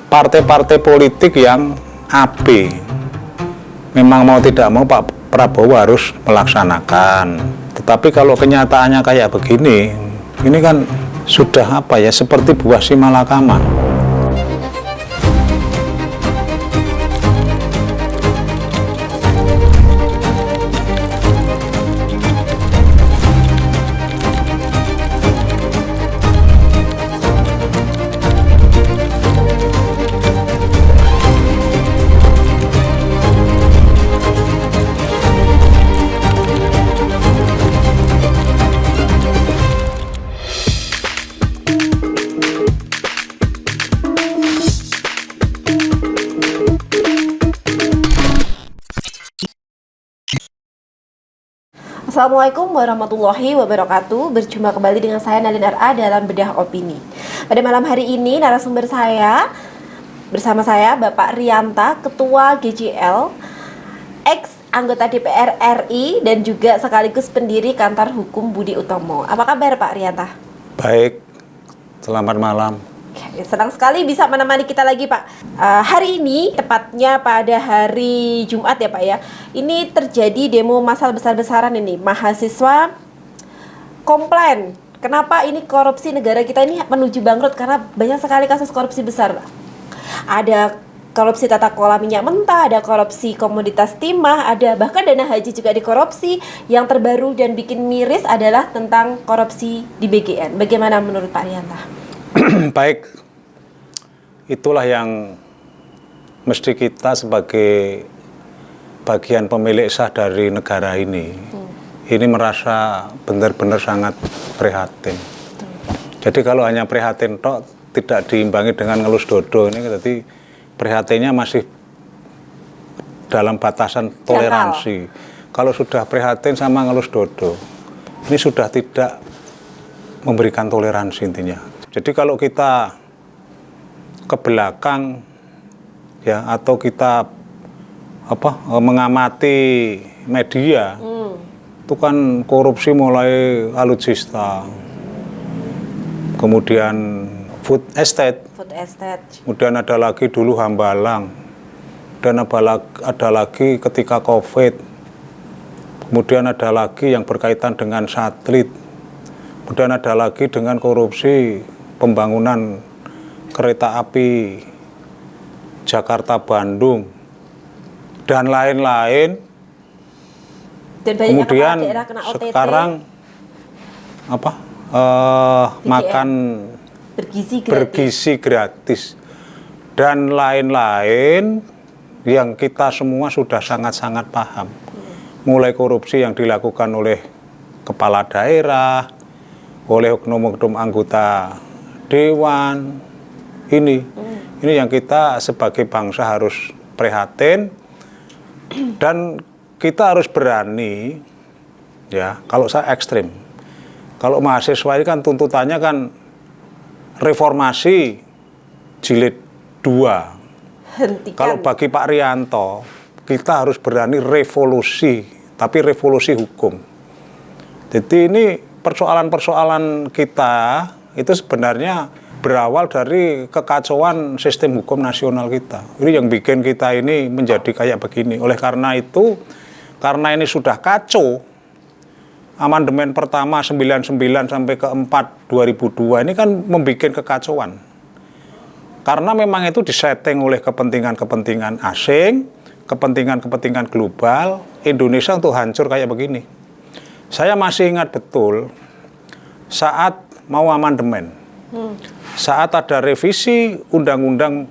partai-partai politik yang AB. Memang mau tidak mau Pak Prabowo harus melaksanakan. Tetapi kalau kenyataannya kayak begini, ini kan sudah apa ya, seperti buah si malakama. Assalamualaikum warahmatullahi wabarakatuh. Berjumpa kembali dengan saya Nalin RA dalam Bedah Opini. Pada malam hari ini narasumber saya bersama saya Bapak Rianta, Ketua GJL, ex anggota DPR RI dan juga sekaligus pendiri Kantor Hukum Budi Utomo. Apa kabar Pak Rianta? Baik, selamat malam. Senang sekali bisa menemani kita lagi Pak. Hari ini tepatnya pada hari Jumat ya Pak ya. Ini terjadi demo massal besar-besaran ini. Mahasiswa komplain kenapa ini korupsi negara kita ini menuju bangkrut karena banyak sekali kasus korupsi besar. Ada korupsi tata kelola minyak mentah, ada korupsi komoditas timah, ada bahkan dana haji juga dikorupsi. Yang terbaru dan bikin miris adalah tentang korupsi di BGN. Bagaimana menurut Pak Rianta? Baik, itulah yang mesti kita sebagai bagian pemilik sah dari negara ini merasa benar-benar sangat prihatin. Jadi kalau hanya prihatin tok, tidak diimbangi dengan ngelus dodo, ini berarti prihatinnya masih dalam batasan toleransi. Kalau sudah prihatin sama ngelus dodo, ini sudah tidak memberikan toleransi intinya. Jadi kalau kita ke belakang ya, atau kita mengamati media, itu kan korupsi mulai alutsista, kemudian food estate, kemudian ada lagi dulu Hambalang, dan ada lagi ketika COVID, kemudian ada lagi yang berkaitan dengan satelit, kemudian ada lagi dengan korupsi pembangunan kereta api Jakarta-Bandung dan lain-lain. Kemudian sekarang makan bergizi gratis dan lain-lain yang kita semua sudah sangat-sangat paham. Mulai korupsi yang dilakukan oleh kepala daerah, oleh oknum-oknum anggota dewan, ini yang kita sebagai bangsa harus prihatin, dan kita harus berani ya. Kalau saya ekstrim, kalau mahasiswa ini kan tuntutannya kan reformasi jilid 2. Kalau bagi Pak Rianto, kita harus berani revolusi, tapi revolusi hukum. Jadi ini persoalan-persoalan kita itu sebenarnya berawal dari kekacauan sistem hukum nasional kita. Ini yang bikin kita ini menjadi kayak begini. Oleh karena itu, karena ini sudah kacau, amandemen pertama 99 sampai ke 4 2002 ini kan membuat kekacauan. Karena memang itu disetting oleh kepentingan-kepentingan asing, kepentingan-kepentingan global, Indonesia untuk hancur kayak begini. Saya masih ingat betul saat mau amandemen, saat ada revisi undang-undang,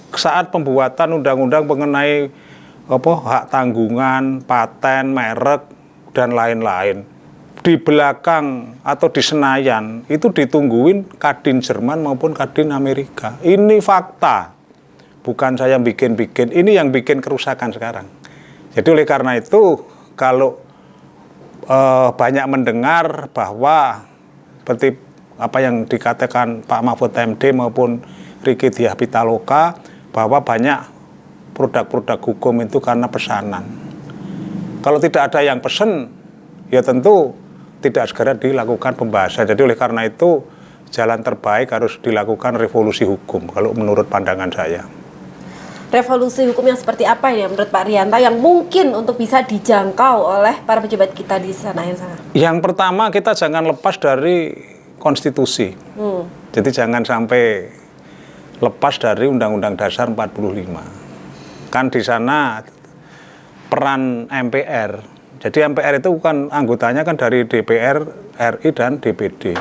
saat pembuatan undang-undang mengenai hak tanggungan, paten, merek, dan lain-lain. Di belakang atau di Senayan itu ditungguin Kadin Jerman maupun Kadin Amerika. Ini fakta, bukan saya bikin-bikin. Ini yang bikin kerusakan sekarang. Jadi oleh karena itu, kalau banyak mendengar bahwa seperti apa yang dikatakan Pak Mahfud MD maupun Ricky Diah Pitaloka, bahwa banyak produk-produk hukum itu karena pesanan. Kalau tidak ada yang pesen, ya tentu tidak segera dilakukan pembahasan. Jadi oleh karena itu, jalan terbaik harus dilakukan revolusi hukum kalau menurut pandangan saya. Revolusi hukum yang seperti apa ya menurut Pak Rianta yang mungkin untuk bisa dijangkau oleh para pejabat kita di sana? Yang pertama, kita jangan lepas dari konstitusi. Jadi jangan sampai lepas dari Undang-Undang Dasar 45. Kan di sana peran MPR. Jadi MPR itu kan anggotanya kan dari DPR, RI dan DPD.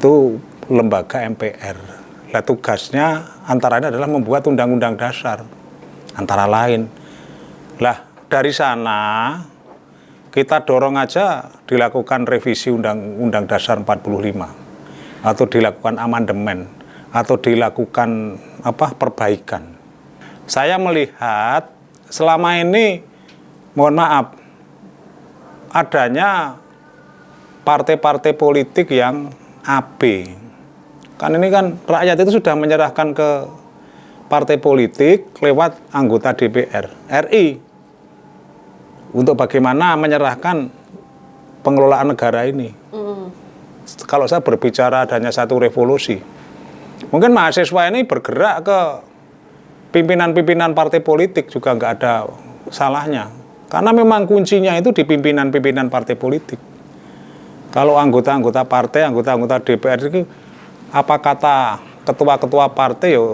Itu lembaga MPR. Nah, tugasnya antara lain adalah membuat undang-undang dasar antara lain. Lah, dari sana kita dorong aja dilakukan revisi Undang-Undang Dasar 45 atau dilakukan amandemen atau dilakukan perbaikan. Saya melihat selama ini, mohon maaf, adanya partai-partai politik yang AB. Kan ini kan rakyat itu sudah menyerahkan ke partai politik lewat anggota DPR RI untuk bagaimana menyerahkan pengelolaan negara ini. Kalau saya berbicara adanya satu revolusi, mungkin mahasiswa ini bergerak ke pimpinan-pimpinan partai politik juga nggak ada salahnya. Karena memang kuncinya itu di pimpinan-pimpinan partai politik. Kalau anggota-anggota partai, anggota-anggota DPR itu, apa kata ketua-ketua partai yo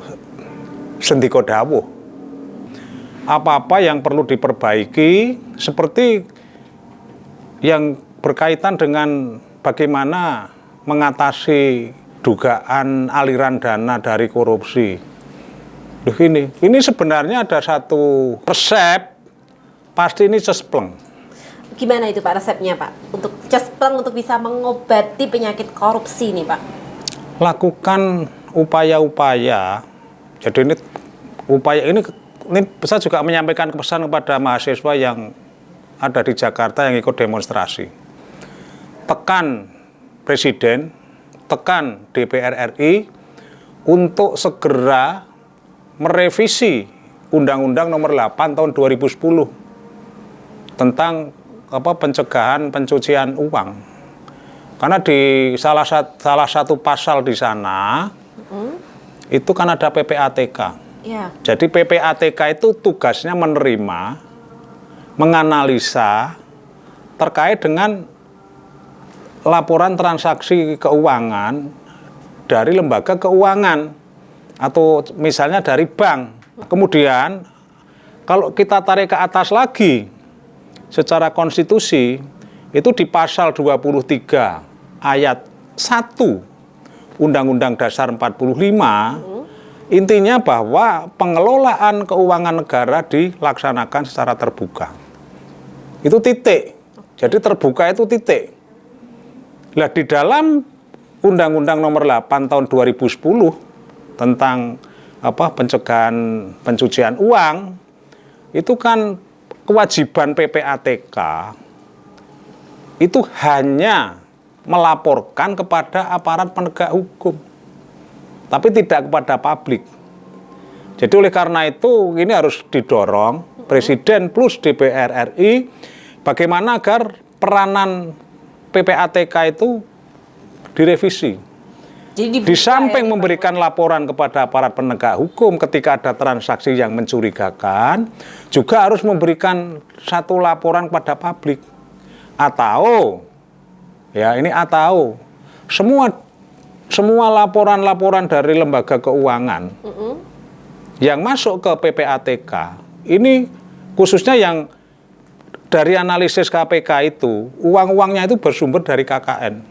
sendiko dawuh. Apa-apa yang perlu diperbaiki seperti yang berkaitan dengan bagaimana mengatasi dugaan aliran dana dari korupsi. Duh, ini sebenarnya ada satu resep, pasti ini cespleng. Gimana itu Pak resepnya Pak? Untuk cespleng untuk bisa mengobati penyakit korupsi nih Pak? Lakukan upaya-upaya. Jadi ini upaya ini saya juga menyampaikan pesan kepada mahasiswa yang ada di Jakarta yang ikut demonstrasi. Tekan Presiden, tekan DPR RI untuk segera merevisi Undang-Undang Nomor 8 Tahun 2010 tentang pencegahan pencucian uang. Karena di salah satu pasal di sana itu kan ada PPATK. Ya. Jadi PPATK itu tugasnya menerima, menganalisa terkait dengan laporan transaksi keuangan dari lembaga keuangan atau misalnya dari bank. Kemudian kalau kita tarik ke atas lagi secara konstitusi itu di pasal 23 ayat 1 Undang-Undang Dasar 45 intinya bahwa pengelolaan keuangan negara dilaksanakan secara terbuka. Itu titik. Jadi terbuka itu titik. Nah, di dalam Undang-Undang Nomor 8 Tahun 2010 tentang pencegahan pencucian uang itu kan kewajiban PPATK itu hanya melaporkan kepada aparat penegak hukum, tapi tidak kepada publik. Jadi oleh karena itu ini harus didorong Presiden plus DPR RI bagaimana agar peranan PPATK itu direvisi. Jadi di samping memberikan laporan kepada aparat penegak hukum ketika ada transaksi yang mencurigakan, juga harus memberikan satu laporan kepada publik. Atau semua laporan-laporan dari lembaga keuangan yang masuk ke PPATK ini khususnya yang dari analisis KPK itu uang-uangnya itu bersumber dari KKN,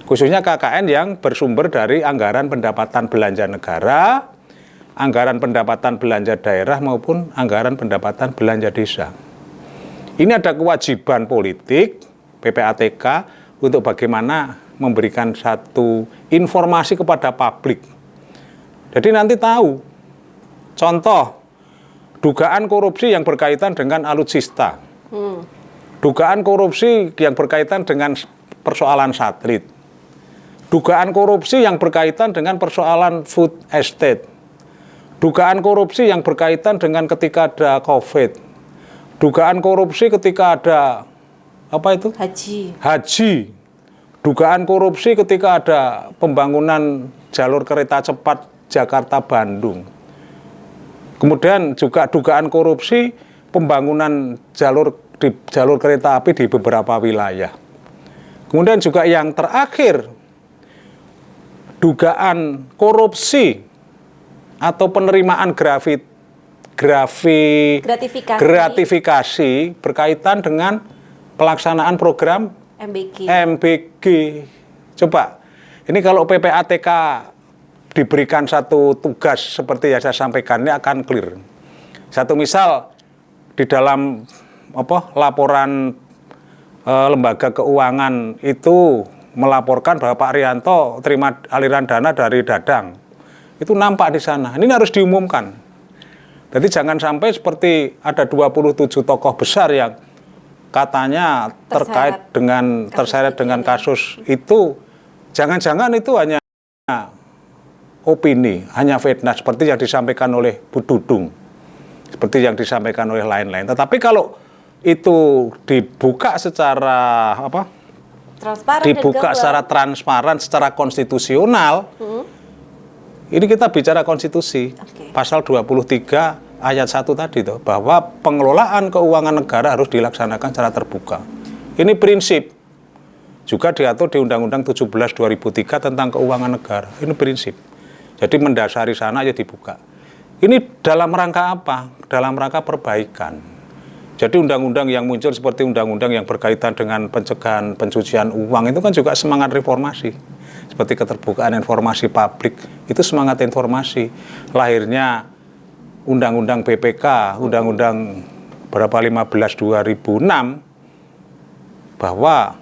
khususnya KKN yang bersumber dari anggaran pendapatan belanja negara, anggaran pendapatan belanja daerah maupun anggaran pendapatan belanja desa. Ini ada kewajiban politik PPATK untuk bagaimana memberikan satu informasi kepada publik. Jadi nanti tahu. Contoh, dugaan korupsi yang berkaitan dengan alutsista. Dugaan korupsi yang berkaitan dengan persoalan satelit. Dugaan korupsi yang berkaitan dengan persoalan food estate. Dugaan korupsi yang berkaitan dengan ketika ada COVID. Dugaan korupsi ketika ada Haji. dugaan korupsi ketika ada pembangunan jalur kereta cepat Jakarta-Bandung. Kemudian juga dugaan korupsi pembangunan jalur kereta api di beberapa wilayah. Kemudian juga yang terakhir, dugaan korupsi atau penerimaan gratifikasi berkaitan dengan pelaksanaan program MBG. Coba, ini kalau PPATK diberikan satu tugas seperti yang saya sampaikan, ini akan clear. Satu misal di dalam laporan lembaga keuangan itu melaporkan bahwa Pak Rianto terima aliran dana dari Dadang. Itu nampak di sana. Ini harus diumumkan. Jadi jangan sampai seperti ada 27 tokoh besar yang katanya terseret dengan kasus itu. Jangan-jangan itu hanya opini, hanya fitnah seperti yang disampaikan oleh Bu Dudung. Seperti yang disampaikan oleh lain-lain. Tetapi kalau itu dibuka secara secara transparan, secara konstitusional, ini kita bicara konstitusi. Pasal 23 ayat 1 tadi tuh, bahwa pengelolaan keuangan negara harus dilaksanakan secara terbuka. Ini prinsip. Juga diatur di Undang-Undang 17 2003 tentang keuangan negara. Ini prinsip. Jadi mendasari sana aja dibuka. Ini dalam rangka apa? Dalam rangka perbaikan. Jadi undang-undang yang muncul seperti undang-undang yang berkaitan dengan pencegahan pencucian uang itu kan juga semangat reformasi. Seperti keterbukaan informasi publik, itu semangat informasi. Lahirnya undang-undang BPK, undang-undang berapa 15 2006 bahwa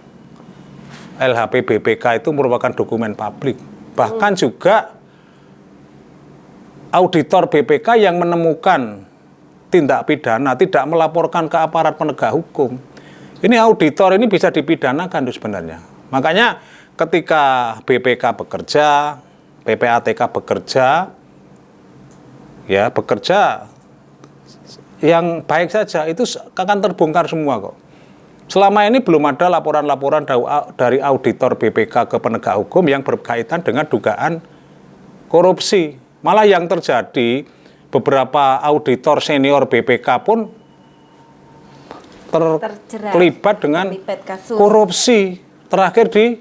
LHP BPK itu merupakan dokumen publik. Bahkan juga auditor BPK yang menemukan tindak pidana tidak melaporkan ke aparat penegak hukum. Ini auditor ini bisa dipidanakan tuh sebenarnya. Makanya ketika BPK bekerja, PPATK bekerja, ya bekerja yang baik saja, itu akan terbongkar semua kok. Selama ini belum ada laporan-laporan dari auditor BPK ke penegak hukum yang berkaitan dengan dugaan korupsi. Malah yang terjadi, beberapa auditor senior BPK pun terlibat dengan korupsi. Terakhir di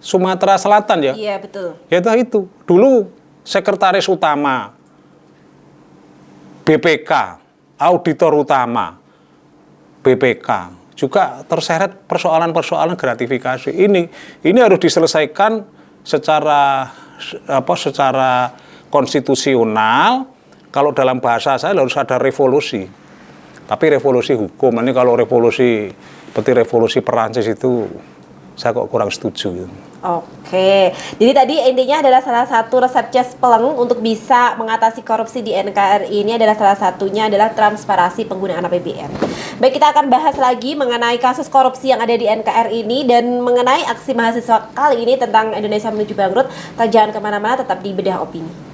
Sumatera Selatan ya. Iya, betul. Yaitu itu. Dulu sekretaris utama BPK, auditor utama BPK juga terseret persoalan-persoalan gratifikasi. Ini harus diselesaikan secara konstitusional. Kalau dalam bahasa saya harus ada revolusi. Tapi revolusi hukum. Ini kalau revolusi seperti revolusi Perancis itu saya kok kurang setuju. Oke, jadi tadi intinya adalah salah satu resep Cespeleng untuk bisa mengatasi korupsi di NKRI ini adalah salah satunya adalah transparansi penggunaan APBN. Baik, kita akan bahas lagi mengenai kasus korupsi yang ada di NKRI ini dan mengenai aksi mahasiswa kali ini tentang Indonesia menuju bangkrut. Jangan kemana-mana, tetap di Bedah Opini.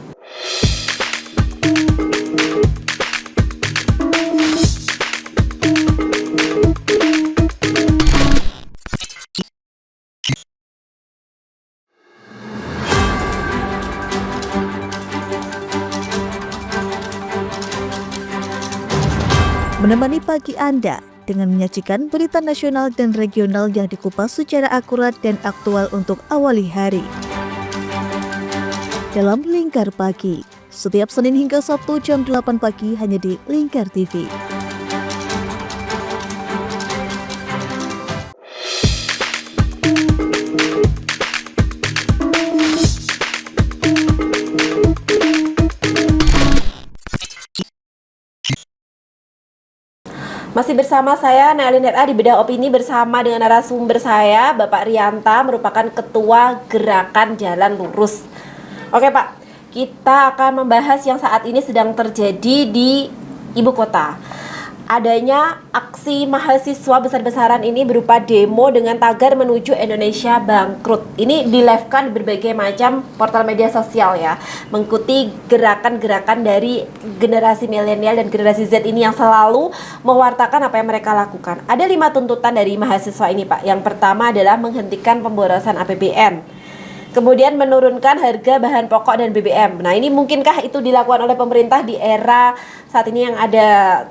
Menemani pagi Anda dengan menyajikan berita nasional dan regional yang dikupas secara akurat dan aktual untuk awali hari. Dalam Lingkar Pagi, setiap Senin hingga Sabtu jam 8 pagi hanya di Lingkar TV. Masih bersama saya Nailin RA di Bedah Opini bersama dengan narasumber saya Bapak Rianta, merupakan Ketua Gerakan Jalan Lurus. Oke Pak, kita akan membahas yang saat ini sedang terjadi di ibu kota. adanya aksi mahasiswa besar-besaran ini berupa demo dengan tagar menuju Indonesia bangkrut. Ini di-live-kan di berbagai macam portal media sosial ya, mengikuti gerakan-gerakan dari generasi milenial dan generasi Z ini yang selalu mewartakan apa yang mereka lakukan. Ada 5 tuntutan dari mahasiswa ini, Pak. Yang pertama adalah menghentikan pemborosan APBN. Kemudian menurunkan harga bahan pokok dan BBM. Nah, ini mungkinkah itu dilakukan oleh pemerintah di era saat ini yang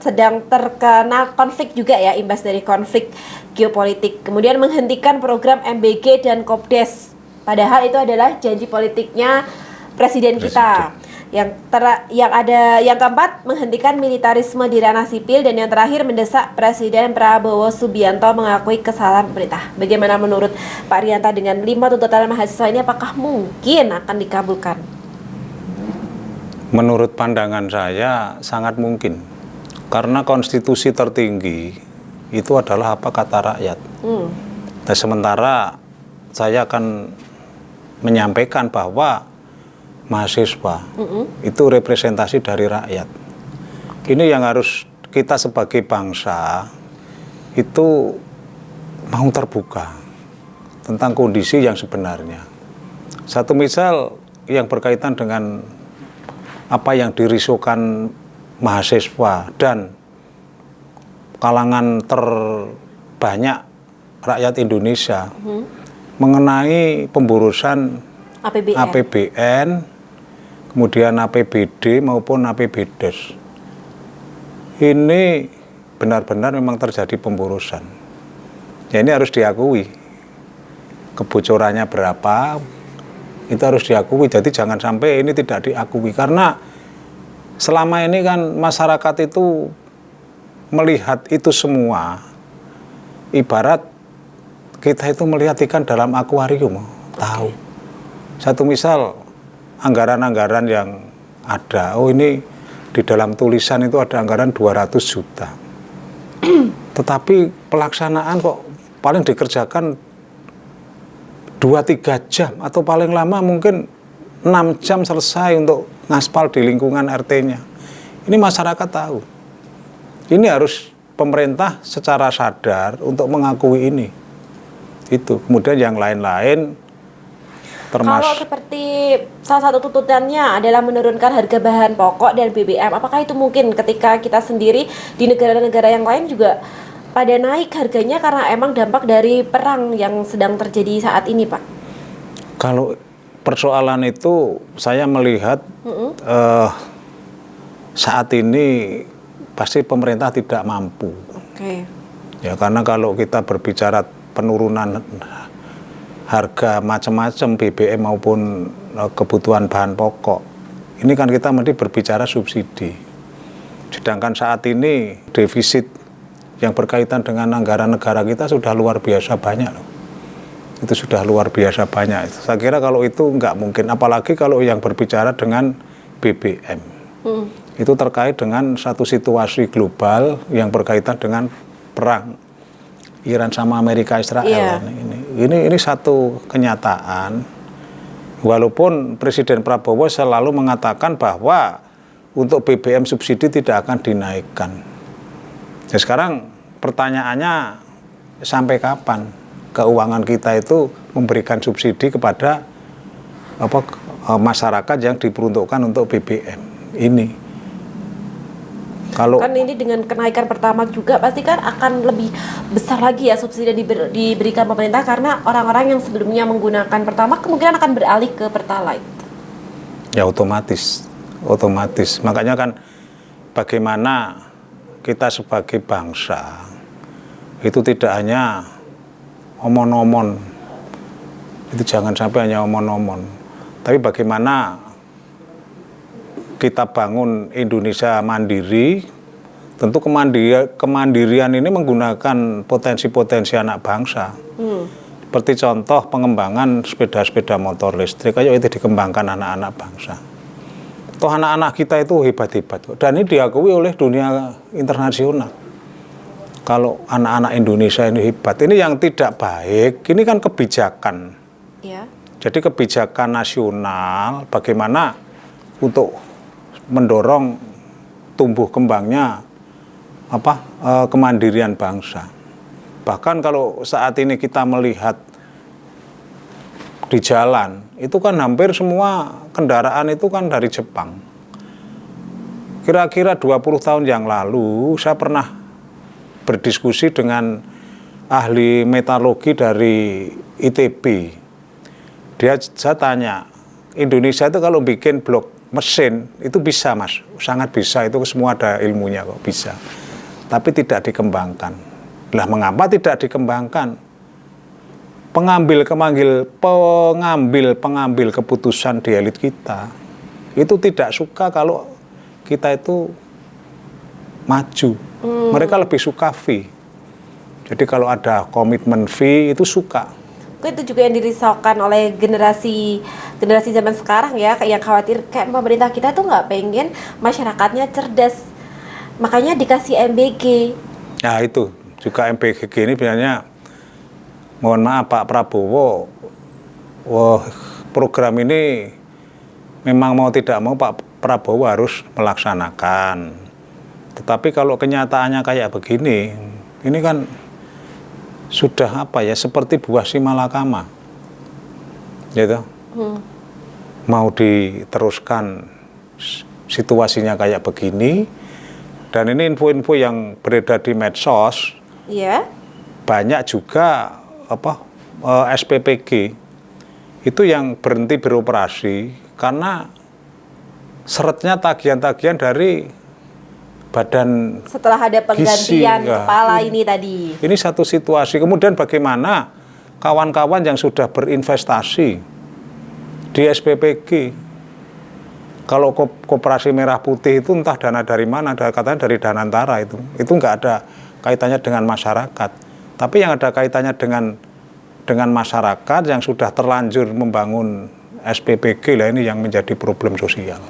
sedang terkena konflik juga ya, imbas dari konflik geopolitik. Kemudian menghentikan program MBG dan Kopdes. Padahal itu adalah janji politiknya presiden kita. Yang keempat, menghentikan militarisme di ranah sipil, dan yang terakhir mendesak Presiden Prabowo Subianto mengakui kesalahan pemerintah. Bagaimana menurut Pak Rianta dengan 5 tuntutan mahasiswa ini, apakah mungkin akan dikabulkan? Menurut pandangan saya sangat mungkin. Karena konstitusi tertinggi itu adalah apa kata rakyat. Dan sementara saya akan menyampaikan bahwa mahasiswa itu representasi dari rakyat. Ini yang harus kita sebagai bangsa itu mau terbuka tentang kondisi yang sebenarnya. Satu misal yang berkaitan dengan apa yang dirisaukan mahasiswa dan kalangan terbanyak rakyat Indonesia mengenai pemborosan APBN, kemudian APBD maupun APBDes. Ini benar-benar memang terjadi pemborosan. Ya, ini harus diakui. Kebocorannya berapa, itu harus diakui. Jadi jangan sampai ini tidak diakui. Karena selama ini kan masyarakat itu melihat itu semua, ibarat kita itu melihat ikan dalam akuarium. Tahu. Satu misal, anggaran-anggaran yang ada, oh ini di dalam tulisan itu ada anggaran 200 juta. Tetapi pelaksanaan kok paling dikerjakan 2-3 jam atau paling lama mungkin 6 jam selesai untuk ngaspal di lingkungan RT-nya. Ini masyarakat tahu. Ini harus pemerintah secara sadar untuk mengakui ini. Itu. Kemudian yang lain-lain kalau seperti salah satu tuntutannya adalah menurunkan harga bahan pokok dan BBM, apakah itu mungkin ketika kita sendiri di negara-negara yang lain juga pada naik harganya karena emang dampak dari perang yang sedang terjadi saat ini, Pak? Kalau persoalan itu saya melihat saat ini pasti pemerintah tidak mampu. Ya, karena kalau kita berbicara penurunan harga macam-macam BBM maupun kebutuhan bahan pokok, ini kan kita mesti berbicara subsidi. Sedangkan saat ini defisit yang berkaitan dengan anggaran negara kita sudah luar biasa banyak loh. Itu sudah luar biasa banyak. Saya kira kalau itu nggak mungkin, apalagi kalau yang berbicara dengan BBM. Itu terkait dengan satu situasi global yang berkaitan dengan perang Iran sama Amerika Israel. Ini satu kenyataan. Walaupun Presiden Prabowo selalu mengatakan bahwa untuk BBM subsidi tidak akan dinaikkan. Nah, sekarang pertanyaannya sampai kapan keuangan kita itu memberikan subsidi kepada masyarakat yang diperuntukkan untuk BBM ini. Kalau kan ini dengan kenaikan pertama juga pasti kan akan lebih besar lagi ya subsidi yang diberikan pemerintah, karena orang-orang yang sebelumnya menggunakan Pertamax kemungkinan akan beralih ke Pertalite. Ya otomatis. Makanya kan bagaimana kita sebagai bangsa itu tidak hanya omon-omon, itu jangan sampai hanya omon-omon, tapi bagaimana kita bangun Indonesia mandiri. Tentu kemandirian ini menggunakan potensi-potensi anak bangsa. Seperti contoh pengembangan sepeda-sepeda motor listrik, ayo itu dikembangkan anak-anak bangsa. Toh anak-anak kita itu hebat-hebat, dan ini diakui oleh dunia internasional. Kalau anak-anak Indonesia ini hebat, ini yang tidak baik, ini kan kebijakan. Jadi kebijakan nasional bagaimana untuk mendorong tumbuh kembangnya kemandirian bangsa. Bahkan kalau saat ini kita melihat di jalan, itu kan hampir semua kendaraan itu kan dari Jepang. Kira-kira 20 tahun yang lalu saya pernah berdiskusi dengan ahli metalurgi dari ITB. Saya tanya, Indonesia itu kalau bikin blok mesin itu bisa, Mas, sangat bisa, itu semua ada ilmunya kok, bisa. Tapi tidak dikembangkan. Lah mengapa tidak dikembangkan? Pengambil keputusan di elit kita itu tidak suka kalau kita itu maju. Mereka lebih suka fee. Jadi kalau ada komitmen fee itu suka. Itu juga yang dirisaukan oleh generasi zaman sekarang ya, yang khawatir kayak pemerintah kita tuh nggak pengen masyarakatnya cerdas, makanya dikasih MBG. Nah itu juga MBG ini sebenarnya, mohon maaf Pak Prabowo, program ini memang mau tidak mau Pak Prabowo harus melaksanakan. Tetapi kalau kenyataannya kayak begini, ini kan sudah seperti buah si malakama, gitu. Mau diteruskan situasinya kayak begini, dan ini info-info yang beredar di medsos, banyak juga SPPG itu yang berhenti beroperasi karena seretnya tagihan-tagihan dari badan setelah ada penggantian kepala ini tadi. Ini satu situasi. Kemudian bagaimana kawan-kawan yang sudah berinvestasi di SPPG, kalau Koperasi Merah Putih itu entah dana dari mana, katanya dari Danantara itu nggak ada kaitannya dengan masyarakat. Tapi yang ada kaitannya dengan masyarakat yang sudah terlanjur membangun SPPG lah, ini yang menjadi problem sosial.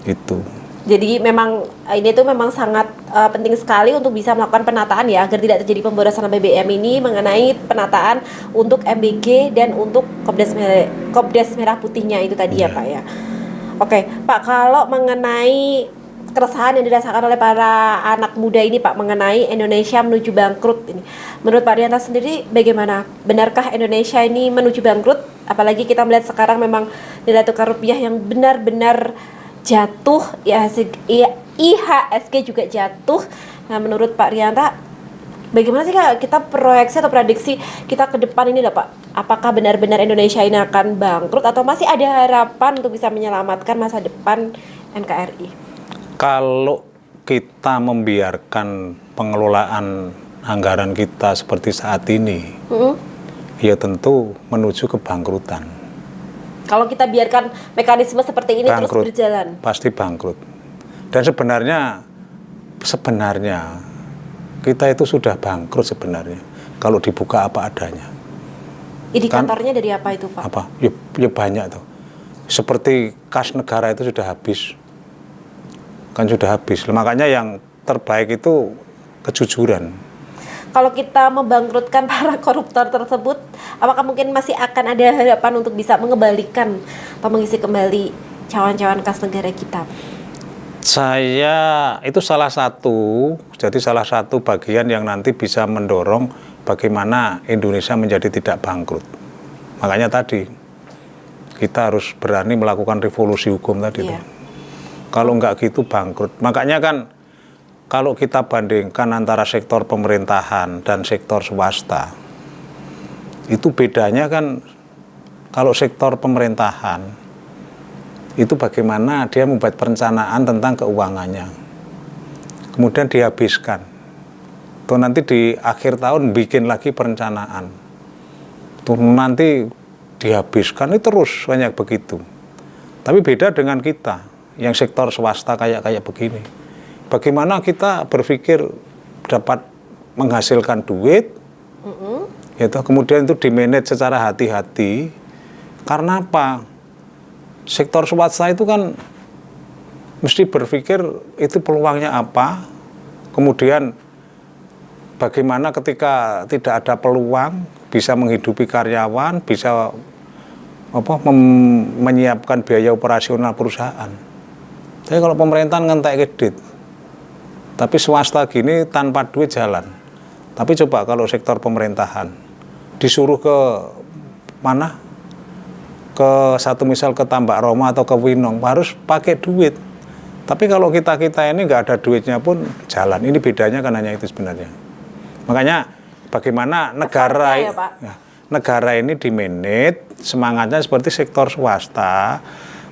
Itu. Jadi memang ini tuh memang sangat penting sekali untuk bisa melakukan penataan ya, agar tidak terjadi pemborosan BBM ini, mengenai penataan untuk MBG dan untuk Kopdas Merah Putihnya itu tadi ya Pak ya. Oke Pak, kalau mengenai keresahan yang dirasakan oleh para anak muda ini Pak, mengenai Indonesia menuju bangkrut ini, menurut Pak Rianta sendiri bagaimana? Benarkah Indonesia ini menuju bangkrut? Apalagi kita melihat sekarang memang nilai tukar rupiah yang benar-benar jatuh, IHSG juga jatuh. Nah, menurut Pak Rianta, bagaimana sih kita proyeksi atau prediksi kita ke depan ini Pak? Apakah benar-benar Indonesia ini akan bangkrut atau masih ada harapan untuk bisa menyelamatkan masa depan NKRI? Kalau kita membiarkan pengelolaan anggaran kita seperti saat ini, ya tentu menuju kebangkrutan. Kalau kita biarkan mekanisme seperti ini bangkrut, terus berjalan, pasti bangkrut. Dan sebenarnya kita itu sudah bangkrut sebenarnya kalau dibuka apa adanya. Indikatornya dari apa itu Pak? Ya banyak tuh. Seperti kas negara itu sudah habis, kan sudah habis. Makanya yang terbaik itu kejujuran. Kalau kita membangkrutkan para koruptor tersebut, apakah mungkin masih akan ada harapan untuk bisa mengembalikan atau mengisi kembali cawan-cawan kas negara kita? Itu salah satu bagian yang nanti bisa mendorong bagaimana Indonesia menjadi tidak bangkrut. Makanya tadi kita harus berani melakukan revolusi hukum tadi. Kalau nggak gitu bangkrut. Makanya kan kalau kita bandingkan antara sektor pemerintahan dan sektor swasta, itu bedanya kan, kalau sektor pemerintahan itu bagaimana dia membuat perencanaan tentang keuangannya, kemudian dihabiskan. Tuh nanti di akhir tahun bikin lagi perencanaan, tuh nanti dihabiskan, itu terus banyak begitu. Tapi beda dengan kita yang sektor swasta kayak begini. Bagaimana kita berpikir dapat menghasilkan duit, kemudian itu dimanage secara hati-hati. Karena apa? Sektor swasta itu kan mesti berpikir itu peluangnya apa, kemudian bagaimana ketika tidak ada peluang bisa menghidupi karyawan, bisa menyiapkan biaya operasional perusahaan. Tapi kalau pemerintahan ngentek kredit, Tapi swasta gini tanpa duit jalan. Tapi coba kalau sektor pemerintahan disuruh ke mana? Ke satu misal ke Tambak Roma atau ke Winong harus pakai duit. Tapi kalau kita ini nggak ada duitnya pun jalan. Ini bedanya kan hanya itu sebenarnya. Makanya bagaimana negara ya, Pak? Negara ini dimanage semangatnya seperti sektor swasta.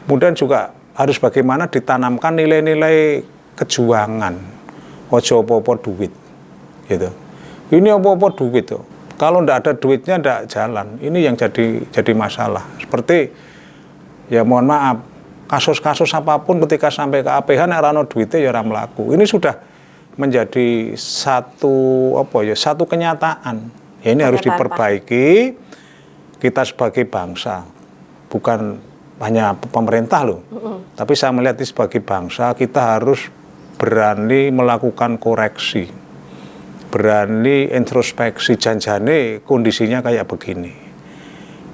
Kemudian juga harus bagaimana ditanamkan nilai-nilai kejuangan. Ojo apa-apa duit, gitu. Ini apa-apa duit tuh. Kalau ndak ada duitnya ndak jalan. Ini yang jadi masalah. Seperti ya mohon maaf, kasus-kasus apapun ketika sampai ke APH nek ora ono duite ya ora mlaku. Ini sudah menjadi satu kenyataan. Ya ini harus diperbaiki. Kita sebagai bangsa, bukan hanya pemerintah loh. Tapi saya melihat ini sebagai bangsa kita harus berani melakukan koreksi, berani introspeksi, janjane kondisinya kayak begini.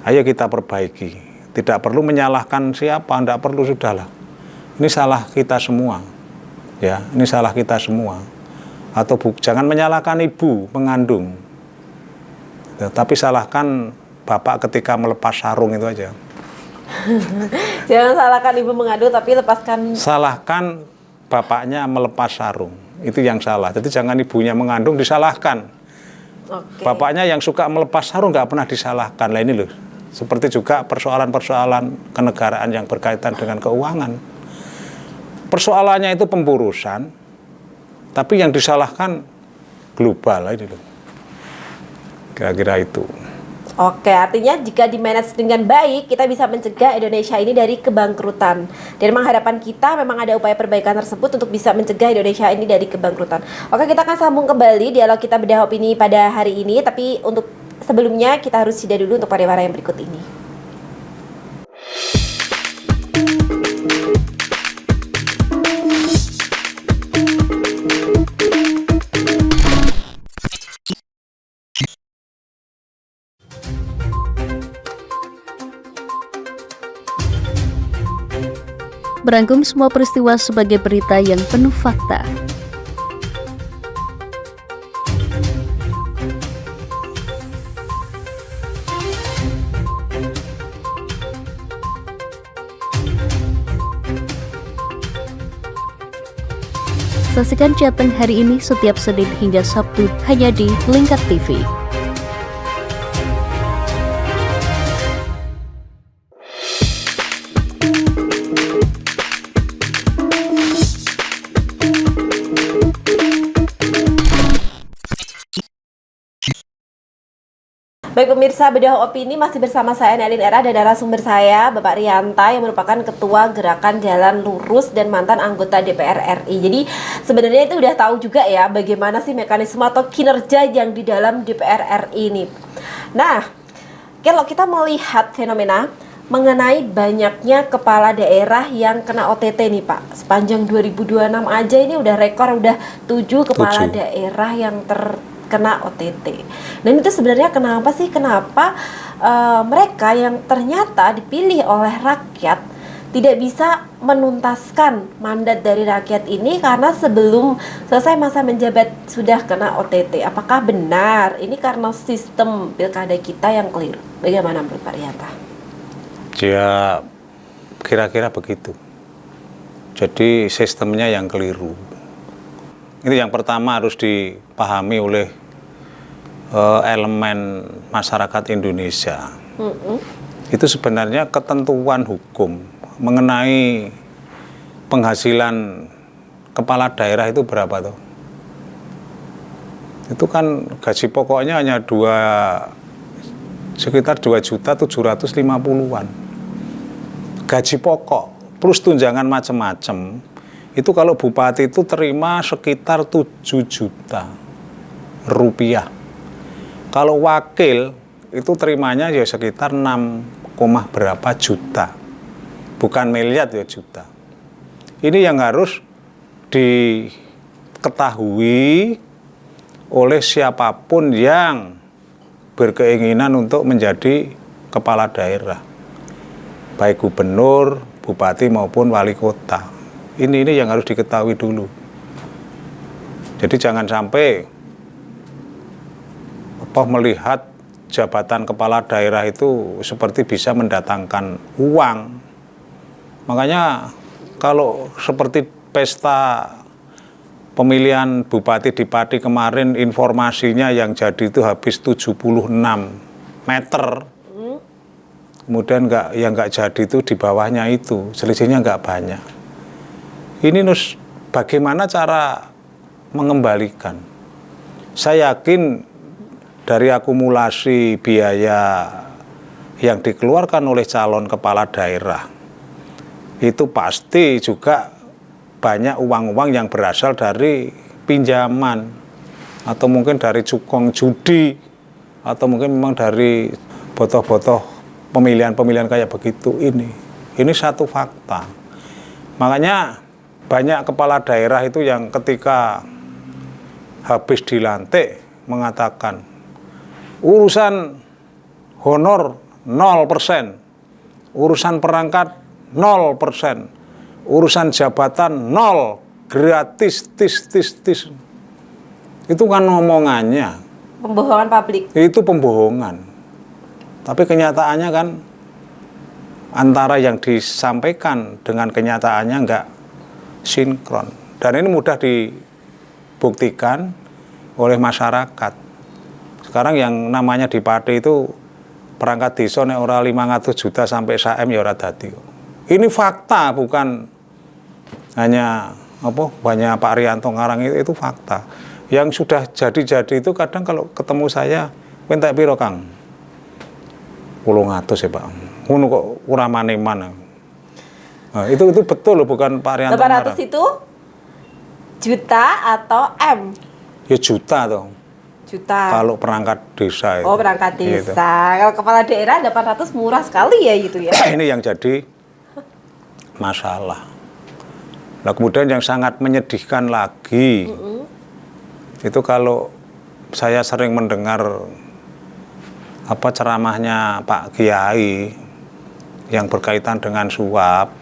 Ayo kita perbaiki. Tidak perlu menyalahkan siapa, tidak perlu, sudahlah. Ini salah kita semua, ya. Ini salah kita semua. Atau jangan menyalahkan ibu mengandung, ya, tapi salahkan bapak ketika melepas sarung itu aja. Jangan salahkan ibu mengandung, tapi lepaskan. Salahkan bapaknya melepas sarung, itu yang salah. Jadi jangan ibunya mengandung disalahkan. Bapaknya yang suka melepas sarung nggak pernah disalahkan. Lah ini loh, seperti juga persoalan-persoalan kenegaraan yang berkaitan dengan keuangan. Persoalannya itu pemburusan, tapi yang disalahkan global, ini loh. Kira-kira itu. Oke, artinya jika dimanage dengan baik, kita bisa mencegah Indonesia ini dari kebangkrutan. Dan memang harapan kita memang ada upaya perbaikan tersebut untuk bisa mencegah Indonesia ini dari kebangkrutan. Oke, kita akan sambung kembali dialog kita bedah opini pada hari ini. Tapi untuk sebelumnya kita harus jeda dulu untuk pariwara yang berikut ini. Merangkum semua peristiwa sebagai berita yang penuh fakta. Saksikan Jateng hari ini setiap Senin hingga Sabtu hanya di Lingkar TV. Baik pemirsa, bedah opini masih bersama saya Nelin Era dan narasumber saya Bapak Rianta yang merupakan Ketua Gerakan Jalan Lurus dan mantan anggota DPR RI. Jadi sebenarnya itu udah tahu juga ya bagaimana sih mekanisme atau kinerja yang di dalam DPR RI ini. Nah, kalau kita melihat fenomena mengenai banyaknya kepala daerah yang kena OTT nih Pak. Sepanjang 2026 aja ini udah rekor, udah 7 kepala daerah yang terkena OTT. Dan itu sebenarnya kenapa mereka yang ternyata dipilih oleh rakyat tidak bisa menuntaskan mandat dari rakyat ini karena sebelum selesai masa menjabat sudah kena OTT. Apakah benar ini karena sistem pilkada kita yang keliru? Bagaimana menurut Pak Rianta? Ya kira-kira begitu. Jadi sistemnya yang keliru. Ini yang pertama harus dipahami oleh elemen masyarakat Indonesia. Itu sebenarnya ketentuan hukum mengenai penghasilan kepala daerah itu berapa tuh? Itu kan gaji pokoknya hanya sekitar 2.750.000-an. Gaji pokok plus tunjangan macam-macam. Itu kalau bupati itu terima sekitar 7 juta rupiah. Kalau wakil itu terimanya ya sekitar 6, berapa juta. Bukan miliar ya, juta. Ini yang harus diketahui oleh siapapun yang berkeinginan untuk menjadi kepala daerah. Baik gubernur, bupati maupun wali kota. Ini yang harus diketahui dulu. Jadi jangan sampai melihat jabatan kepala daerah itu seperti bisa mendatangkan uang. Makanya kalau seperti pesta pemilihan Bupati di Pati kemarin, informasinya yang jadi itu habis 76 meter. Kemudian yang nggak jadi itu di bawahnya itu, selisihnya nggak banyak. Ini bagaimana cara mengembalikan? Saya yakin dari akumulasi biaya yang dikeluarkan oleh calon kepala daerah, itu pasti juga banyak uang-uang yang berasal dari pinjaman, atau mungkin dari cukong judi, atau mungkin memang dari botoh-botoh pemilihan-pemilihan kayak begitu ini. Ini satu fakta. Makanya banyak kepala daerah itu yang ketika habis dilantik mengatakan urusan honor 0%, urusan perangkat 0%, urusan jabatan 0, gratis, tis. Itu kan omongannya. Pembohongan publik. Itu pembohongan. Tapi kenyataannya kan antara yang disampaikan dengan kenyataannya nggak sinkron. Dan ini mudah dibuktikan oleh masyarakat. Sekarang yang namanya di Pati itu perangkat desa nek ora 500 juta sampai saem ya ora dadi. Ini fakta, bukan hanya banyak Pak Rianto ngarang itu fakta. Yang sudah jadi itu kadang kalau ketemu saya, entek piro Kang? 800 ya Pak. Ngono kok ora maneman. Nah, itu betul loh, bukan Pak Rianto. 800 itu juta atau M? Ya juta toh. Juta. Kalau perangkat desa itu. Oh, perangkat desa. Gitu. Kalau kepala daerah 800 murah sekali ya gitu ya. Ini yang jadi masalah. Nah, kemudian yang sangat menyedihkan lagi, itu kalau saya sering mendengar ceramahnya Pak Kiai yang berkaitan dengan suap.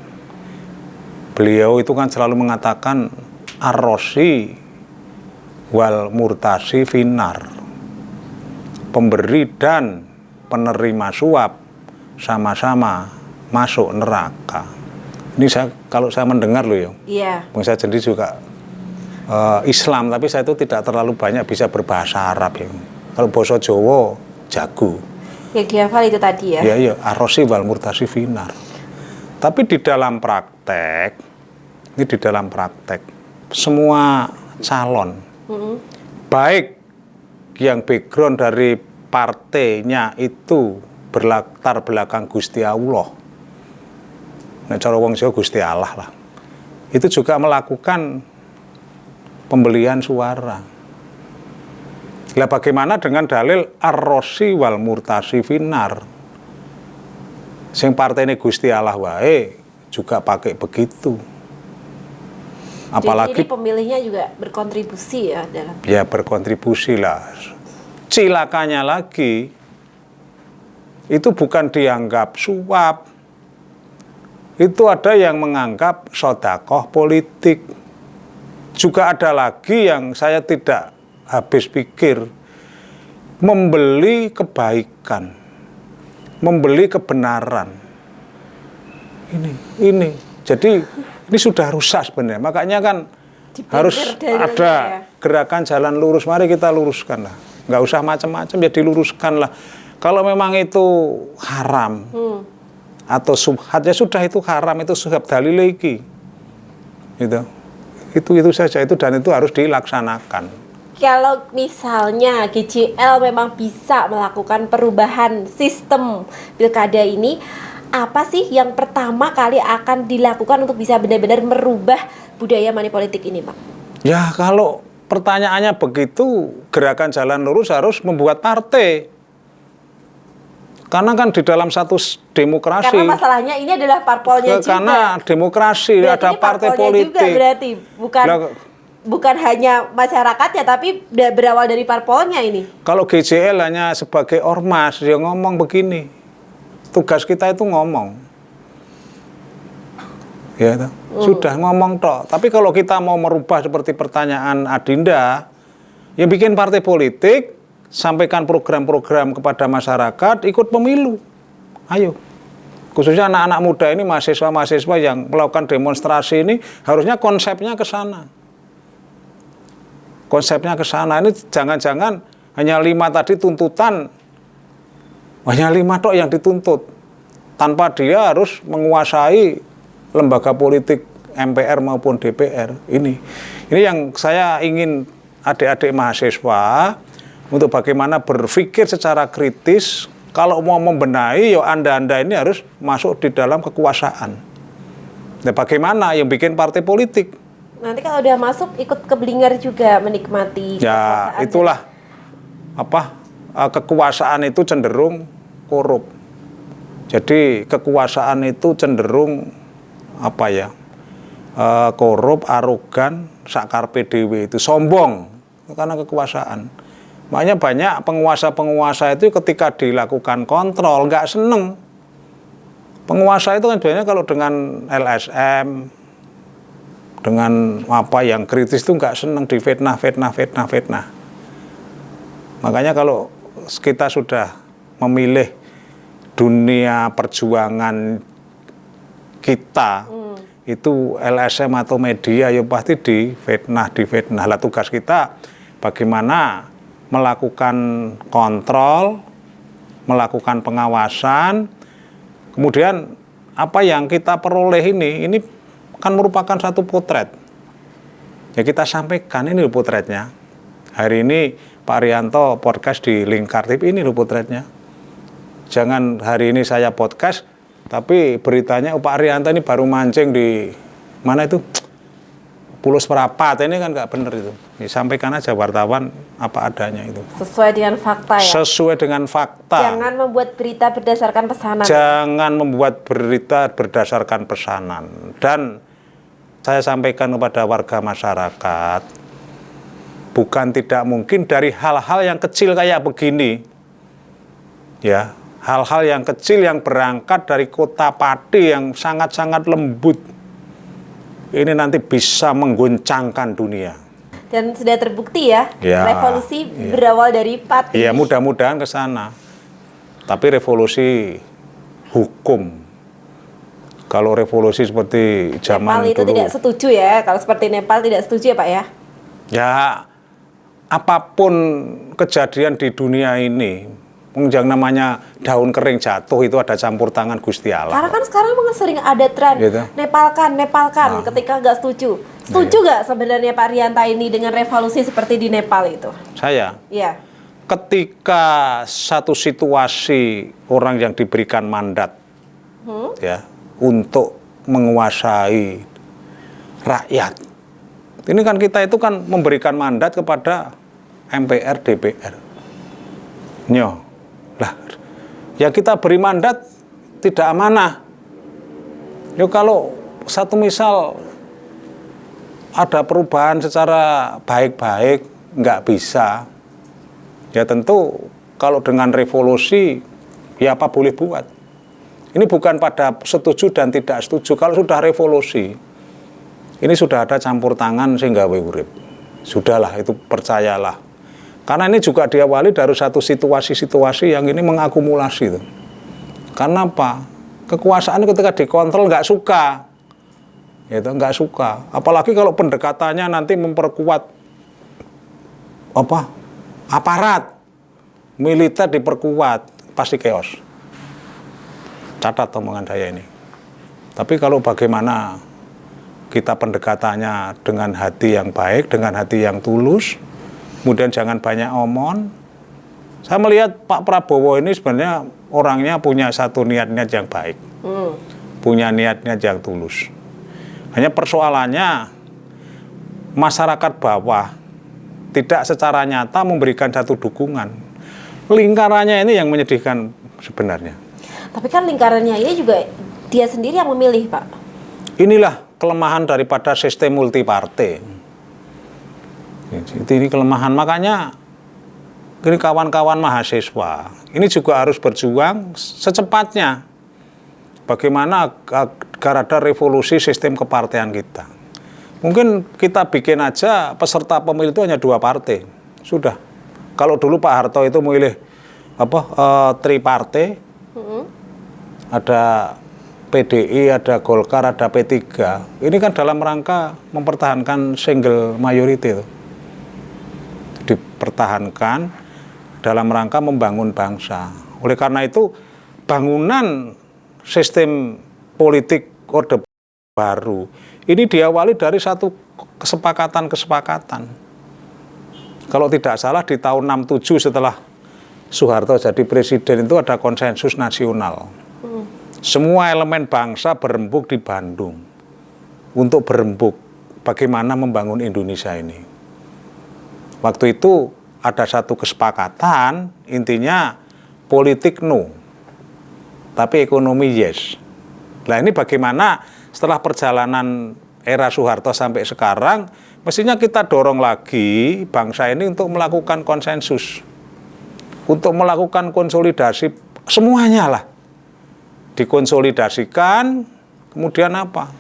Beliau itu kan selalu mengatakan arrosi wal murtasi finar. Pemberi dan penerima suap sama-sama masuk neraka. Ini kalau saya mendengar loh ya. Iya. Saya sendiri juga Islam, tapi saya itu tidak terlalu banyak bisa berbahasa Arab ya. Kalau bahasa Jawa jago. Yang dihafal itu tadi ya? Iya, arrosi wal murtasi finar. Tapi di dalam praktek, semua calon, baik yang background dari partainya itu berlatar belakang Gusti Allah, nah cara wong Jawa Gusti Allah lah, itu juga melakukan pembelian suara. Lah bagaimana dengan dalil arrosi wal murtasi finar? Sing partene Gusti Allah wae juga pakai begitu. Apalagi jadi ini pemilihnya juga berkontribusi ya dalam. Ya berkontribusi lah. Cilakanya lagi itu bukan dianggap suap. Itu ada yang menganggap sedekah politik. Juga ada lagi yang saya tidak habis pikir, membeli kebaikan, membeli kebenaran. Ini. Jadi ini sudah rusak sebenarnya. Makanya kan harus ada gerakan jalan lurus. Mari kita luruskan lah. Nggak usah macam-macam, ya diluruskan lah. Kalau memang itu haram atau subhat, ya sudah itu haram, itu subhat dalil lagi. Itu saja itu, dan itu harus dilaksanakan. Kalau misalnya GJL memang bisa melakukan perubahan sistem pilkada ini, apa sih yang pertama kali akan dilakukan untuk bisa benar-benar merubah budaya money politik ini, Pak? Ya kalau pertanyaannya begitu, gerakan jalan lurus harus membuat partai. Karena kan di dalam satu demokrasi. Karena masalahnya ini adalah parpolnya juga. Karena demokrasi, berarti ada partai politik. Juga berarti bukan hanya masyarakatnya, tapi berawal dari parpolnya ini. Kalau GJL hanya sebagai ormas, dia ngomong begini. Tugas kita itu ngomong. Ya, sudah ngomong tok. Tapi kalau kita mau merubah seperti pertanyaan Adinda, ya bikin partai politik, sampaikan program-program kepada masyarakat, ikut pemilu. Ayo. Khususnya anak-anak muda ini, mahasiswa-mahasiswa yang melakukan demonstrasi ini, harusnya konsepnya ke sana. Konsepnya ke sana. Ini jangan-jangan hanya 5 tadi tuntutan, hanya 5 tok yang dituntut. Tanpa dia harus menguasai lembaga politik MPR maupun DPR ini yang saya ingin adik-adik mahasiswa untuk bagaimana berpikir secara kritis. Kalau mau membenahi, ya anda ini harus masuk di dalam kekuasaan. Nah, bagaimana yang bikin partai politik? Nanti kalau udah masuk ikut keblinger juga menikmati. Ya itulah kekuasaan itu cenderung korup. Jadi kekuasaan itu cenderung korup, arogan, sakar PDW itu sombong karena kekuasaan. Makanya banyak penguasa-penguasa itu ketika dilakukan kontrol nggak seneng. Penguasa itu kan biasanya kalau dengan LSM, dengan yang kritis itu nggak seneng, difitnah. Makanya kalau kita sudah memilih dunia perjuangan kita, itu LSM atau media, ya pasti difitnah. Lah tugas kita bagaimana melakukan kontrol, melakukan pengawasan, kemudian apa yang kita peroleh ini kan merupakan satu potret. Ya kita sampaikan, ini potretnya. Hari ini Pak Rianto podcast di Lingkar TV, ini potretnya. Jangan hari ini saya podcast, tapi beritanya Pak Rianto ini baru mancing di mana itu? Pulau Seprapat, ini kan nggak benar itu. Sampaikan aja wartawan apa adanya itu. Sesuai dengan fakta ya? Sesuai dengan fakta. Jangan membuat berita berdasarkan pesanan. Jangan membuat berita berdasarkan pesanan. Dan saya sampaikan kepada warga masyarakat, bukan tidak mungkin dari hal-hal yang kecil kayak begini, ya, hal-hal yang kecil yang berangkat dari kota padi yang sangat-sangat lembut, ini nanti bisa mengguncangkan dunia. Dan sudah terbukti ya, revolusi berawal dari padi. Iya, mudah-mudahan ke sana. Tapi revolusi hukum. Kalau revolusi seperti zaman Nepal itu dulu, tidak setuju ya. Kalau seperti Nepal tidak setuju ya Pak ya? Ya, apapun kejadian di dunia ini, yang namanya daun kering jatuh itu ada campur tangan Gusti Allah. Karena kan sekarang sering ada tren gitu. Nepalkan ketika nggak setuju. Setuju nggak sebenarnya Pak Rianta ini dengan revolusi seperti di Nepal itu? Saya? Iya. Ketika satu situasi orang yang diberikan mandat ya untuk menguasai rakyat. Ini kan kita itu kan memberikan mandat kepada MPR, DPR. Lah, ya kita beri mandat tidak amanah. Ya kalau satu misal ada perubahan secara baik-baik, nggak bisa. Ya tentu kalau dengan revolusi, ya apa boleh buat. Ini bukan pada setuju dan tidak setuju. Kalau sudah revolusi, ini sudah ada campur tangan sehingga urip. Sudahlah, itu percayalah. Karena ini juga diawali dari satu situasi-situasi yang ini mengakumulasi. Itu. Karena apa? Kekuasaan ketika dikontrol nggak suka. Gitu, nggak suka. Apalagi kalau pendekatannya nanti memperkuat aparat militer diperkuat, pasti chaos. Catat omongan saya ini. Tapi kalau bagaimana kita pendekatannya dengan hati yang baik, dengan hati yang tulus, kemudian jangan banyak omong. Saya melihat Pak Prabowo ini sebenarnya orangnya punya satu niat-niat yang baik. Punya niat-niat yang tulus. Hanya persoalannya masyarakat bawah tidak secara nyata memberikan satu dukungan. Lingkarannya ini yang menyedihkan sebenarnya. Tapi kan lingkarannya ini juga dia sendiri yang memilih, Pak. Inilah kelemahan daripada sistem multipartai. Ini kelemahan, makanya ini kawan-kawan mahasiswa ini juga harus berjuang secepatnya bagaimana agar ada revolusi sistem kepartean kita. Mungkin kita bikin aja peserta pemilu itu hanya 2 partai, sudah. Kalau dulu Pak Harto itu memilih tripartai, ada PDI, ada Golkar, ada P3. Ini kan dalam rangka mempertahankan single majority itu. Dipertahankan dalam rangka membangun bangsa. Oleh karena itu, bangunan sistem politik orde baru ini diawali dari satu kesepakatan. Kalau tidak salah di tahun 67 setelah Soeharto jadi presiden itu ada konsensus nasional. Semua elemen bangsa berembuk di Bandung untuk berembuk bagaimana membangun Indonesia ini. Waktu itu ada satu kesepakatan, intinya politik no, tapi ekonomi yes. Nah ini bagaimana setelah perjalanan era Soeharto sampai sekarang, mestinya kita dorong lagi bangsa ini untuk melakukan konsensus, untuk melakukan konsolidasi semuanya lah. Dikonsolidasikan, kemudian apa?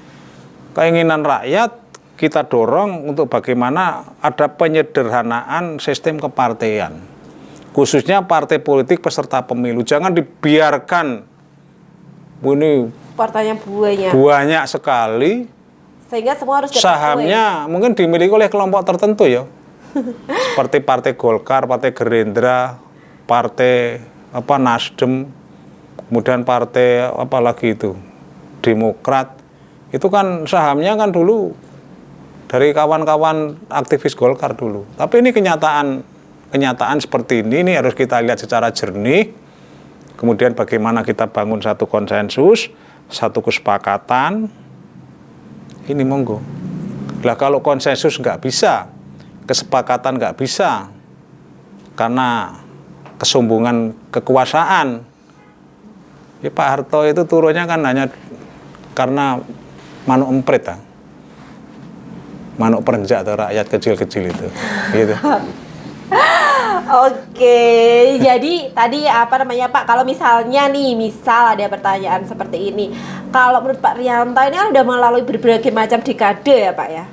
Keinginan rakyat kita dorong untuk bagaimana ada penyederhanaan sistem kepartean. Khususnya partai politik peserta pemilu. Jangan dibiarkan ini Partainya banyak sekali. Sehingga semua harus dapat sahamnya mungkin dimiliki oleh kelompok tertentu ya. Seperti Partai Golkar, Partai Gerindra, Partai Nasdem, kemudian partai apalagi itu Demokrat. Itu kan sahamnya kan dulu dari kawan-kawan aktivis Golkar dulu. Tapi ini kenyataan seperti ini harus kita lihat secara jernih. Kemudian bagaimana kita bangun satu konsensus, satu kesepakatan. Ini monggo. Lah kalau konsensus nggak bisa, kesepakatan nggak bisa, karena kesombongan kekuasaan. Ya Pak Harto itu turunnya kan hanya karena manuk emprit, manuk perenjak atau rakyat kecil-kecil itu. Gitu. Oke, jadi tadi Pak, kalau misalnya misal ada pertanyaan seperti ini, kalau menurut Pak Rianto ini kan udah melalui berbagai macam dekade ya Pak ya,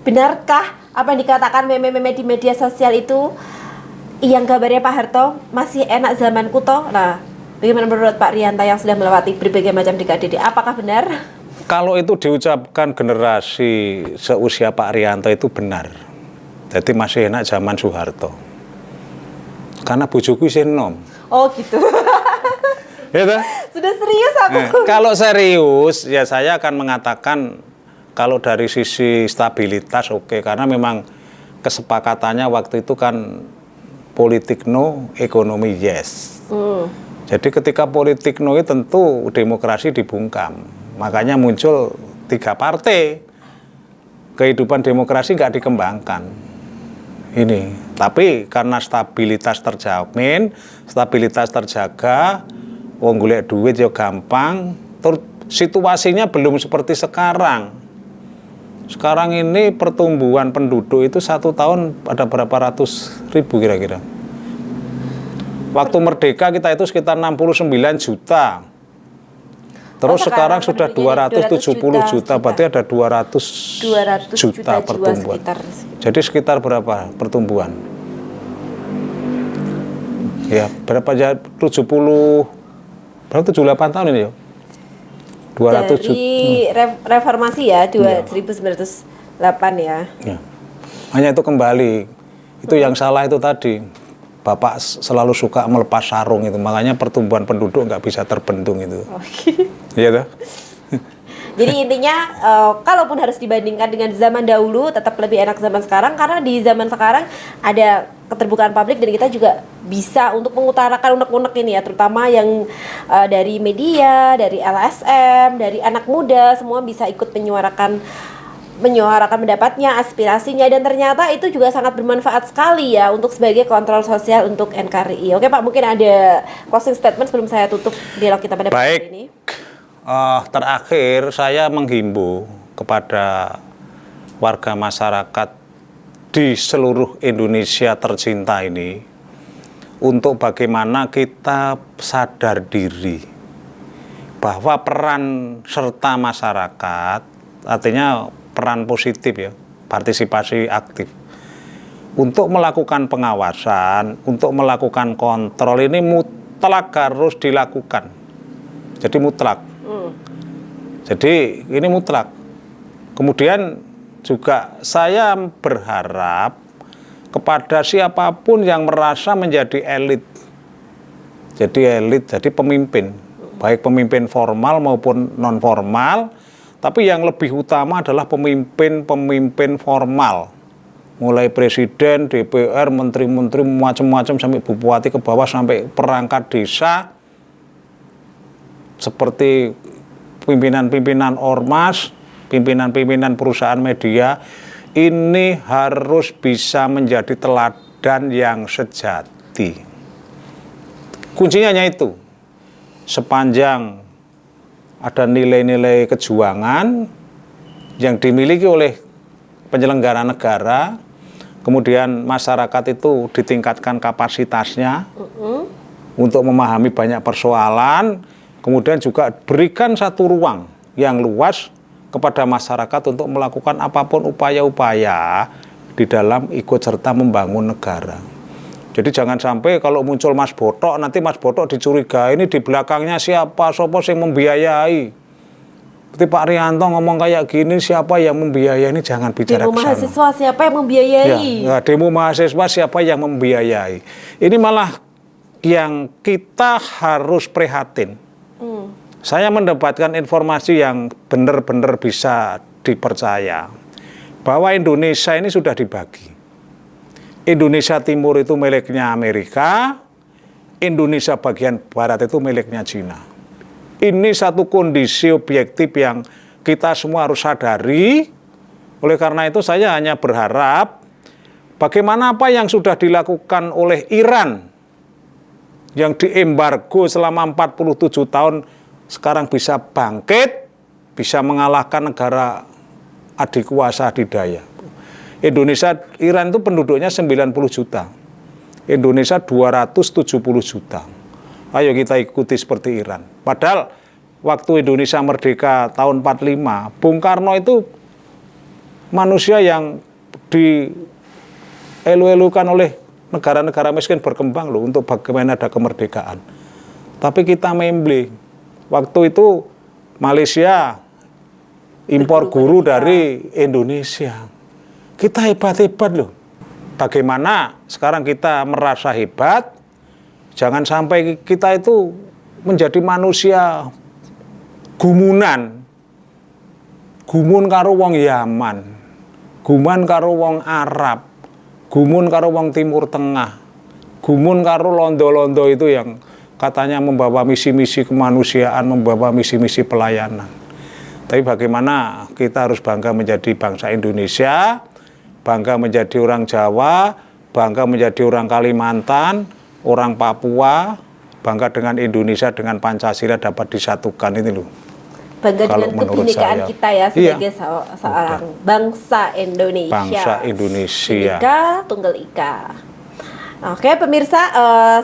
benarkah apa yang dikatakan meme-meme di media sosial itu yang gambarnya Pak Harto masih enak zaman kuto? Nah, bagaimana menurut Pak Rianto yang sudah melewati berbagai macam dekade ini, apakah benar? Kalau itu diucapkan generasi seusia Pak Rianto itu benar. Jadi masih enak zaman Soeharto. Karena bojoku isih enom. Oh gitu. Gitu? Sudah serius aku. Kalau serius, ya saya akan mengatakan kalau dari sisi stabilitas oke. Karena memang kesepakatannya waktu itu kan politik no, ekonomi yes. Jadi ketika politik no itu tentu demokrasi dibungkam. Makanya muncul 3 partai. Kehidupan demokrasi nggak dikembangkan. Ini. Tapi karena stabilitas terjamin, stabilitas terjaga, wong golek duit ya gampang, situasinya belum seperti sekarang. Sekarang ini pertumbuhan penduduk itu 1 tahun ada berapa ratus ribu kira-kira. Waktu merdeka kita itu sekitar 69 juta. Terus sekarang sudah 270 juta, berarti ada 200 juta pertumbuhan. Jadi sekitar berapa pertumbuhan? Ya, berapa ya 78 tahun ini ya? 200 dari reformasi ya, 1908 ya. Ya. Hanya itu kembali. Itu yang salah itu tadi. Bapak selalu suka melepas sarung itu, makanya pertumbuhan penduduk nggak bisa terbendung itu. Oke. Iya toh? Jadi intinya, kalaupun harus dibandingkan dengan zaman dahulu, tetap lebih enak zaman sekarang, karena di zaman sekarang ada keterbukaan publik dan kita juga bisa untuk mengutarakan unek-unek ini ya, terutama yang dari media, dari LSM, dari anak muda, semua bisa ikut menyuarakan pendapatnya, aspirasinya, dan ternyata itu juga sangat bermanfaat sekali ya untuk sebagai kontrol sosial untuk NKRI. Oke Pak, mungkin ada closing statement sebelum saya tutup dialog kita pada hari ini. Terakhir saya menghimbau kepada warga masyarakat di seluruh Indonesia tercinta ini untuk bagaimana kita sadar diri bahwa peran serta masyarakat, artinya peran positif ya, partisipasi aktif untuk melakukan pengawasan, untuk melakukan kontrol ini mutlak harus dilakukan. Jadi mutlak. Jadi ini mutlak. Kemudian juga saya berharap kepada siapapun yang merasa menjadi elit. Jadi elit, jadi pemimpin. Baik pemimpin formal maupun non formal. Tapi yang lebih utama adalah pemimpin formal. Mulai presiden, DPR, menteri-menteri, macam-macam sampai bupati ke bawah sampai perangkat desa. Seperti pimpinan-pimpinan ormas, pimpinan-pimpinan perusahaan media, ini harus bisa menjadi teladan yang sejati. Kuncinya hanya itu. Sepanjang ada nilai-nilai kejuangan yang dimiliki oleh penyelenggara negara, kemudian masyarakat itu ditingkatkan kapasitasnya untuk memahami banyak persoalan, kemudian juga berikan satu ruang yang luas kepada masyarakat untuk melakukan apapun upaya-upaya di dalam ikut serta membangun negara. Jadi jangan sampai kalau muncul Mas Botok, nanti Mas Botok dicurigai ini di belakangnya siapa, yang membiayai. Seperti Pak Rianto ngomong kayak gini, siapa yang membiayai, ini jangan bicara demo ke sana. mahasiswa siapa yang membiayai? Ya, demo mahasiswa siapa yang membiayai. Ini malah yang kita harus prihatin. Saya mendapatkan informasi yang benar-benar bisa dipercaya. Bahwa Indonesia ini sudah dibagi. Indonesia Timur itu miliknya Amerika, Indonesia bagian Barat itu miliknya Cina. Ini satu kondisi objektif yang kita semua harus sadari. Oleh karena itu saya hanya berharap bagaimana apa yang sudah dilakukan oleh Iran yang diembargo selama 47 tahun sekarang bisa bangkit, bisa mengalahkan negara adik kuasa adidaya. Indonesia, Iran itu penduduknya 90 juta. Indonesia 270 juta. Ayo kita ikuti seperti Iran. Padahal waktu Indonesia merdeka tahun 45, Bung Karno itu manusia yang dielu-elukan oleh negara-negara miskin berkembang loh untuk bagaimana ada kemerdekaan. Tapi kita membeli. Waktu itu Malaysia impor guru dari Indonesia. Kita hebat-hebat loh. Bagaimana sekarang kita merasa hebat, jangan sampai kita itu menjadi manusia gumunan. Gumun karo wong Yaman, gumun karo wong Arab, gumun karo wong Timur Tengah, gumun karo londo-londo itu yang katanya membawa misi-misi kemanusiaan, membawa misi-misi pelayanan. Tapi bagaimana kita harus bangga menjadi bangsa Indonesia, bangga menjadi orang Jawa, bangga menjadi orang Kalimantan, orang Papua, bangga dengan Indonesia, dengan Pancasila dapat disatukan ini loh. Bangga Kalau dengan kebinekaan kita ya sebagai seorang bangsa Indonesia. Bangsa Indonesia. Bhinneka Tunggal Ika. Oke pemirsa,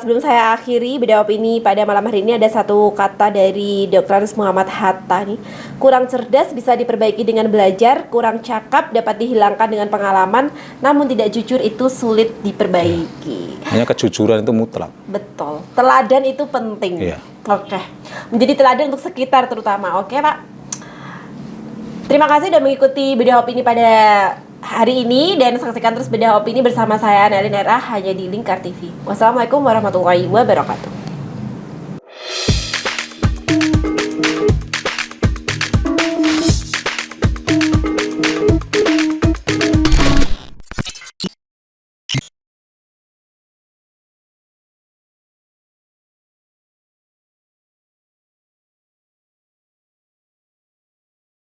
sebelum saya akhiri bedah opini pada malam hari ini ada satu kata dari Dr. Andes Muhammad Hatta nih. Kurang cerdas bisa diperbaiki dengan belajar, kurang cakap dapat dihilangkan dengan pengalaman, namun tidak jujur itu sulit diperbaiki. Hanya kejujuran itu mutlak. Betul, teladan itu penting. Iya. Oke, menjadi teladan untuk sekitar terutama. Oke Pak. Terima kasih sudah mengikuti bedah opini pada hari ini dan saksikan terus bedah opini bersama saya Nelly Nera hanya di Lingkar TV. Wassalamualaikum warahmatullahi wabarakatuh.